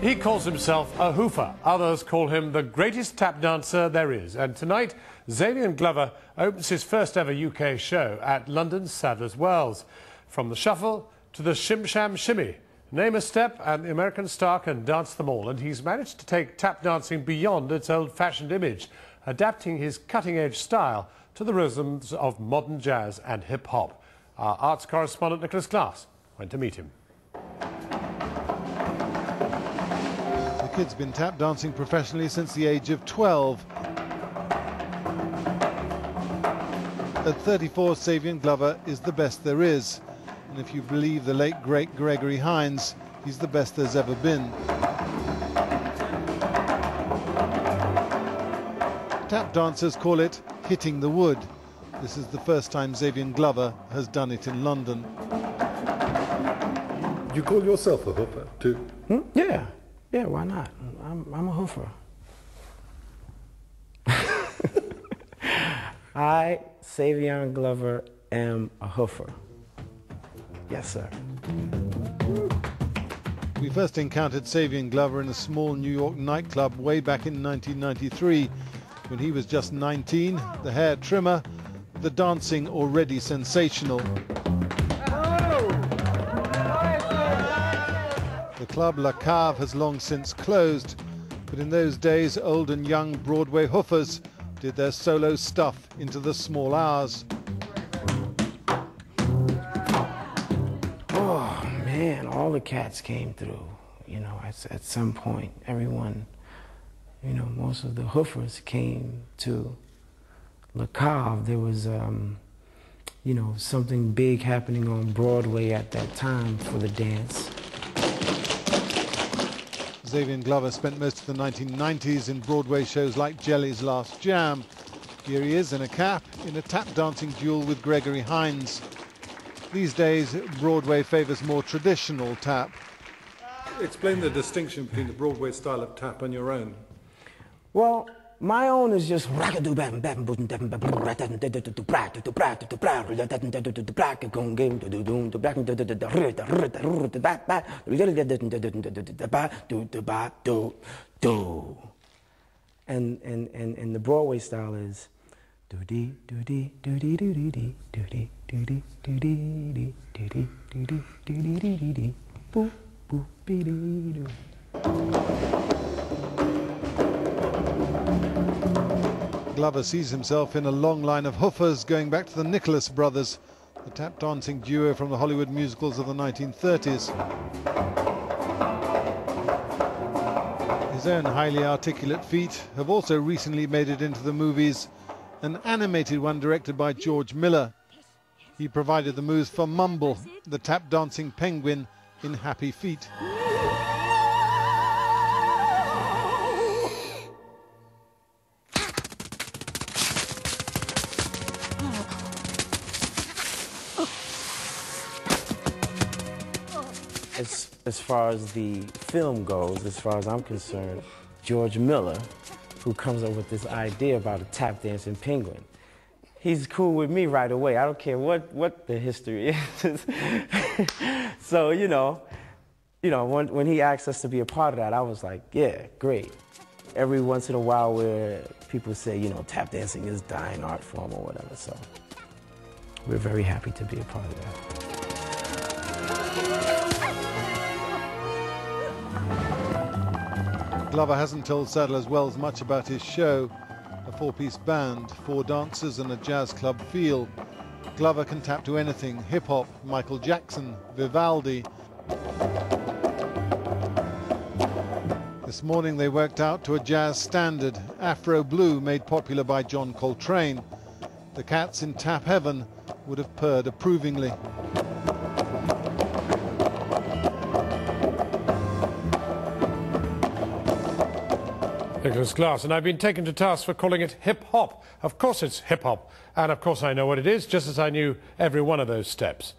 He calls himself a hoofer. Others call him the greatest tap dancer there is. And tonight, Savion Glover opens his first ever UK show at London's Sadler's Wells. From the shuffle to the shim sham shimmy. Name a step and the American star can dance them all. And he's managed to take tap dancing beyond its old-fashioned image, adapting his cutting-edge style to the rhythms of modern jazz and hip-hop. Our arts correspondent Nicholas Glass went to meet him. The kid's been tap dancing professionally since the age of 12. At 34, Savion Glover is the best there is. And if you believe the late great Gregory Hines, he's the best there's ever been. Tap dancers call it hitting the wood. This is the first time Savion Glover has done it in London. You call yourself a hoofer too? Yeah. Yeah, why not? I'm a hoofer. I, Savion Glover, am a hoofer. Yes, sir. We first encountered Savion Glover in a small New York nightclub way back in 1993, when he was just 19, the hair trimmer, the dancing already sensational. The club La Cave has long since closed, but in those days old and young Broadway hoofers did their solo stuff into the small hours. Oh man, all the cats came through, you know, at some point. Everyone, you know, most of the hoofers came to La Cave. There was, you know, something big happening on Broadway at that time for the dance. Savion Glover spent most of the 1990s in Broadway shows like Jelly's Last Jam. Here he is in a cap, in a tap dancing duel with Gregory Hines. These days, Broadway favours more traditional tap. Explain the distinction between the Broadway style of tap and your own. Well, my own is just What's and the Broadway style is doody doody doody doody doody doody doody doody doody doody doody doody boop boop beady doo. Glover sees himself in a long line of hoofers going back to the Nicholas brothers, the tap dancing duo from the Hollywood musicals of the 1930s. His own highly articulate feet have also recently made it into the movies, an animated one directed by George Miller. He provided the moves for Mumble, the tap dancing penguin in Happy Feet. As far as the film goes, as far as I'm concerned, George Miller, who comes up with this idea about a tap dancing penguin, he's cool with me right away. I don't care what the history is. So, you know, when he asked us to be a part of that, I was like, yeah, great. Every once in a while where people say, you know, tap dancing is dying art form or whatever, so we're very happy to be a part of that. Glover hasn't told Sadler's Wells much about his show. A four-piece band, 4 dancers and a jazz club feel. Glover can tap to anything, hip-hop, Michael Jackson, Vivaldi. This morning they worked out to a jazz standard, Afro Blue, made popular by John Coltrane. The cats in tap heaven would have purred approvingly. Nicholas Glass, and I've been taken to task for calling it hip-hop. Of course it's hip-hop, and of course I know what it is, just as I knew every one of those steps.